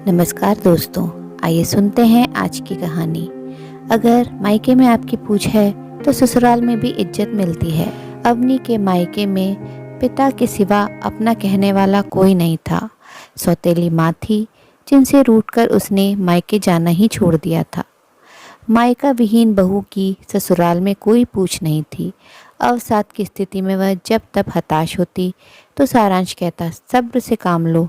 नमस्कार दोस्तों, आइए सुनते हैं आज की कहानी। अगर मायके में आपकी पूछ है तो ससुराल में भी इज्जत मिलती है। अवनी के मायके में पिता के सिवा अपना कहने वाला कोई नहीं था। सौतेली माँ थी जिनसे रूठकर उसने मायके जाना ही छोड़ दिया था। मायका विहीन बहू की ससुराल में कोई पूछ नहीं थी। अवसाद की स्थिति में वह जब तब हताश होती तो सारांश कहता, सब्र से काम लो,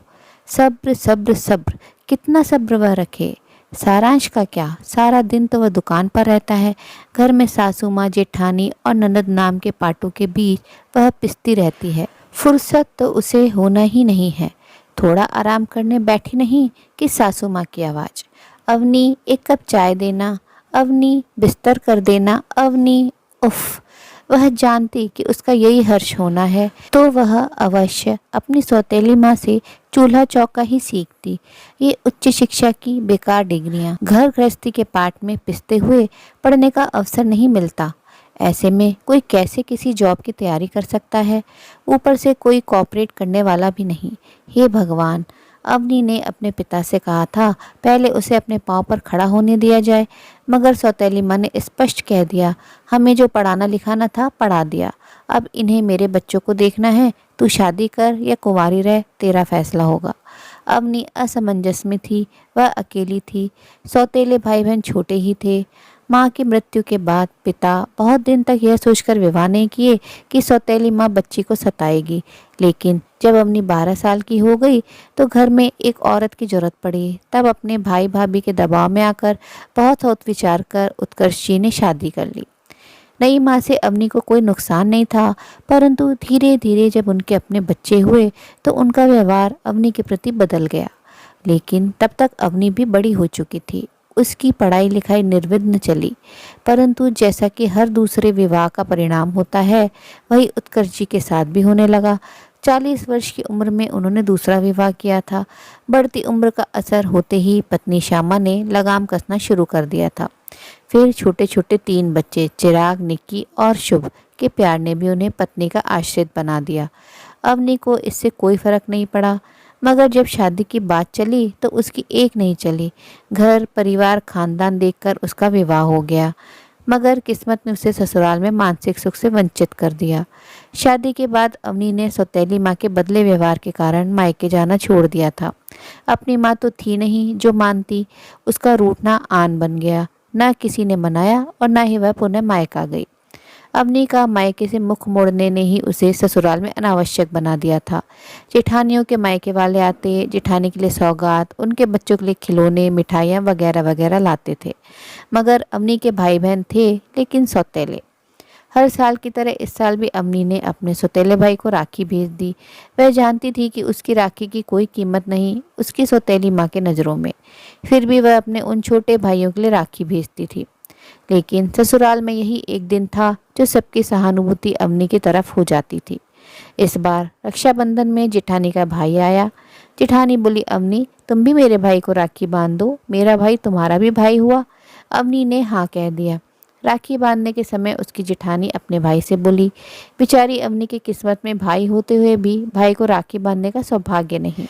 सब्र सब्र सब्र। कितना सब्र वह रखे। सारांश का क्या, सारा दिन तो वह दुकान पर रहता है। घर में सासू माँ, जेठानी और ननद नाम के पाटों के बीच वह पिसती रहती है। फुर्सत तो उसे होना ही नहीं है। थोड़ा आराम करने बैठी नहीं कि सासू माँ की आवाज़, अवनी एक कप चाय देना, अवनी बिस्तर कर देना, अवनी। उफ। वह जानती कि उसका यही हर्ष होना है तो वह अवश्य अपनी सौतेली माँ से चूल्हा चौका ही सीखती। ये उच्च शिक्षा की बेकार डिग्रियां घर गृहस्थी के पाठ में पिसते हुए पढ़ने का अवसर नहीं मिलता। ऐसे में कोई कैसे किसी जॉब की तैयारी कर सकता है। ऊपर से कोई कॉपरेट करने वाला भी नहीं। हे भगवान। अवनी ने अपने पिता से कहा था पहले उसे अपने पाँव पर खड़ा होने दिया जाए, मगर सौतेली माँ ने स्पष्ट कह दिया, हमें जो पढ़ाना लिखाना था पढ़ा दिया, अब इन्हें मेरे बच्चों को देखना है। तू शादी कर या कुंवारी रह, तेरा फैसला होगा। अवनी असमंजस में थी। वह अकेली थी। सौतेले भाई बहन छोटे ही थे। माँ की मृत्यु के बाद पिता बहुत दिन तक यह सोचकर विवाह नहीं किए कि सौतेली माँ बच्ची को सताएगी, लेकिन जब अवनी 12 साल की हो गई तो घर में एक औरत की जरूरत पड़ी। तब अपने भाई भाभी के दबाव में आकर बहुत सोच विचार कर उत्कर्ष जी ने शादी कर ली। नई माँ से अवनी को कोई नुकसान नहीं था, परंतु धीरे धीरे जब उनके अपने बच्चे हुए तो उनका व्यवहार अवनी के प्रति बदल गया। लेकिन तब तक अवनी भी बड़ी हो चुकी थी। उसकी पढ़ाई लिखाई निर्विघ्न चली, परंतु जैसा कि हर दूसरे विवाह का परिणाम होता है, वही उत्कर्ष जी के साथ भी होने लगा। 40 वर्ष की उम्र में उन्होंने दूसरा विवाह किया था। बढ़ती उम्र का असर होते ही पत्नी श्यामा ने लगाम कसना शुरू कर दिया था। फिर छोटे छोटे 3 बच्चे चिराग, निक्की और शुभ के प्यार ने भी उन्हें पत्नी का आश्रित बना दिया। अवनी को इससे कोई फर्क नहीं पड़ा, मगर जब शादी की बात चली तो उसकी एक नहीं चली। घर परिवार खानदान देखकर उसका विवाह हो गया, मगर किस्मत ने उसे ससुराल में मानसिक सुख से वंचित कर दिया। शादी के बाद अवनी ने सौतेली माँ के बदले व्यवहार के कारण मायके जाना छोड़ दिया था। अपनी माँ तो थी नहीं जो मानती। उसका रूठना आन बन गया। न किसी ने मनाया और न ही वह पुनः मायका गई। अवनी का मायके से मुख मोड़ने ने ही उसे ससुराल में अनावश्यक बना दिया था। जेठानियों के मायके वाले आते, जेठानी के लिए सौगात, उनके बच्चों के लिए खिलौने, मिठाइयाँ वगैरह वगैरह लाते थे। मगर अवनी के भाई बहन थे, लेकिन सौतेले। हर साल की तरह इस साल भी अवनी ने अपने सौतेले भाई को राखी भेज दी। वह जानती थी कि उसकी राखी की कोई कीमत नहीं उसकी सौतेली माँ के नज़रों में। फिर भी वह अपने उन छोटे भाइयों के लिए राखी भेजती थी। लेकिन ससुराल में यही एक दिन था जो सबकी सहानुभूति अवनी की तरफ हो जाती थी। इस बार रक्षाबंधन में जेठानी का भाई आया। जेठानी बोली, अवनी तुम भी मेरे भाई को राखी बांध दो, मेरा भाई तुम्हारा भी भाई हुआ। अवनी ने हाँ कह दिया। राखी बांधने के समय उसकी जेठानी अपने भाई से बोली, बेचारी अवनी की किस्मत में भाई होते हुए भी भाई को राखी बांधने का सौभाग्य नहीं।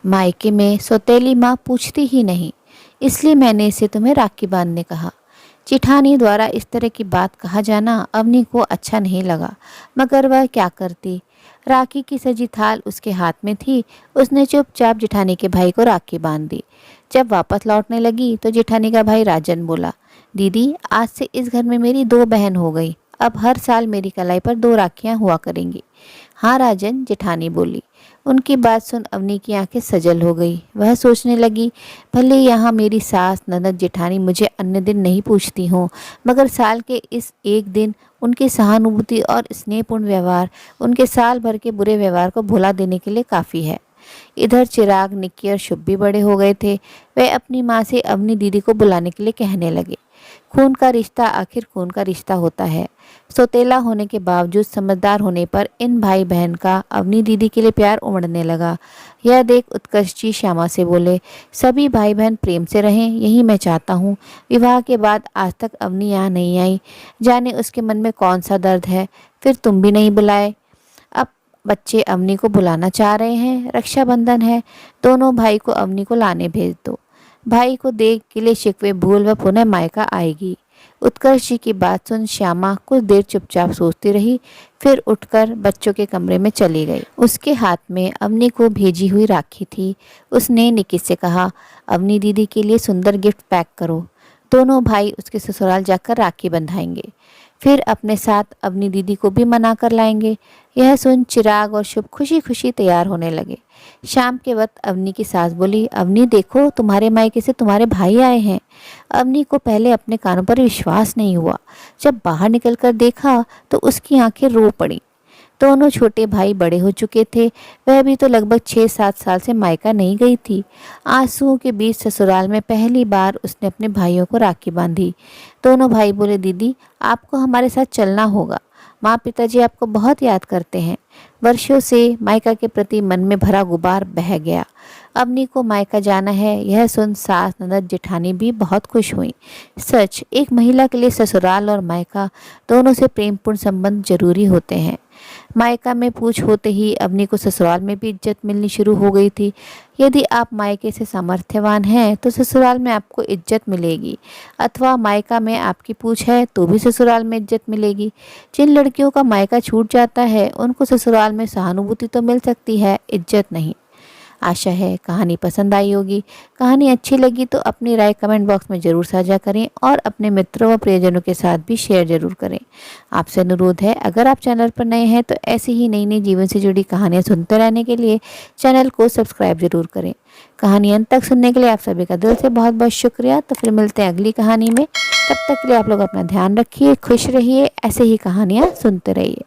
मायके में सौतेली माँ पूछती ही नहीं, इसलिए मैंने इसे तुम्हें राखी बांधने कहा। जेठानी द्वारा इस तरह की बात कहा जाना अवनी को अच्छा नहीं लगा, मगर वह क्या करती। राखी की सजी थाल उसके हाथ में थी। उसने चुपचाप जेठानी के भाई को राखी बांध दी। जब वापस लौटने लगी तो जेठानी का भाई राजन बोला, दीदी आज से इस घर में मेरी 2 बहन हो गई। अब हर साल मेरी कलाई पर 2 राखियां हुआ करेंगी। हाँ राजन, जेठानी बोली। उनकी बात सुन अवनी की आंखें सजल हो गई। वह सोचने लगी, भले यहाँ मेरी सास ननद जेठानी मुझे अन्य दिन नहीं पूछती हों, मगर साल के इस एक दिन उनकी सहानुभूति और स्नेहपूर्ण व्यवहार उनके साल भर के बुरे व्यवहार को भुला देने के लिए काफ़ी है। इधर चिराग, निक्की और शुभ भी बड़े हो गए थे। वे अपनी माँ से अवनी दीदी को बुलाने के लिए कहने लगे। खून का रिश्ता आखिर खून का रिश्ता होता है। सौतेला होने के बावजूद समझदार होने पर इन भाई बहन का अवनी दीदी के लिए प्यार उमड़ने लगा। यह देख उत्कर्ष जी श्यामा से बोले, सभी भाई बहन प्रेम से रहें, यही मैं चाहता हूँ। विवाह के बाद आज तक अवनी यहाँ नहीं आई, जाने उसके मन में कौन सा दर्द है। फिर तुम भी नहीं बुलाए। अब बच्चे अवनी को बुलाना चाह रहे हैं, रक्षाबंधन है, दोनों भाई को अवनी को लाने भेज दो। भाई को देख गिले शिकवे भूल वह पुनः मायका आएगी। उत्कर्ष जी की बात सुन श्यामा कुछ देर चुपचाप सोचती रही, फिर उठकर बच्चों के कमरे में चली गई। उसके हाथ में अवनी को भेजी हुई राखी थी। उसने निकी से कहा, अवनी दीदी के लिए सुंदर गिफ्ट पैक करो। दोनों भाई उसके ससुराल जाकर राखी बंधाएंगे, फिर अपने साथ अवनी दीदी को भी मना कर लाएंगे। यह सुन चिराग और शुभ खुशी खुशी तैयार होने लगे। शाम के वक्त अवनी की सास बोली, अवनी देखो तुम्हारे मायके से तुम्हारे भाई आए हैं। अवनी को पहले अपने कानों पर विश्वास नहीं हुआ। जब बाहर निकलकर देखा तो उसकी आंखें रो पड़ी। दोनों छोटे भाई बड़े हो चुके थे, वह भी तो लगभग 6-7 साल से मायका नहीं गई थी। आंसुओं के बीच ससुराल में पहली बार उसने अपने भाइयों को राखी बांधी। दोनों भाई बोले, दीदी आपको हमारे साथ चलना होगा, माँ पिताजी आपको बहुत याद करते हैं। वर्षों से मायका के प्रति मन में भरा गुबार बह गया। अवनी को मायका जाना है, यह सुन सास ननद जेठानी भी बहुत खुश हुई। सच, एक महिला के लिए ससुराल और मायका दोनों से प्रेमपूर्ण संबंध जरूरी होते हैं। मायका में पूछ होते ही अवनी को ससुराल में भी इज्जत मिलनी शुरू हो गई थी। यदि आप मायके से सामर्थ्यवान हैं तो ससुराल में आपको इज्जत मिलेगी, अथवा मायका में आपकी पूछ है तो भी ससुराल में इज्जत मिलेगी। जिन लड़कियों का मायका छूट जाता है उनको ससुराल में सहानुभूति तो मिल सकती है, इज्जत नहीं। आशा है कहानी पसंद आई होगी। कहानी अच्छी लगी तो अपनी राय कमेंट बॉक्स में ज़रूर साझा करें और अपने मित्रों व प्रियजनों के साथ भी शेयर ज़रूर करें। आपसे अनुरोध है, अगर आप चैनल पर नए हैं तो ऐसी ही नई नई जीवन से जुड़ी कहानियाँ सुनते रहने के लिए चैनल को सब्सक्राइब ज़रूर करें। कहानी अंत तक सुनने के लिए आप सभी का दिल से बहुत बहुत शुक्रिया। तो फिर मिलते हैं अगली कहानी में। तब तक के लिए आप लोग अपना ध्यान रखिए, खुश रहिए, ऐसे ही कहानियाँ सुनते रहिए।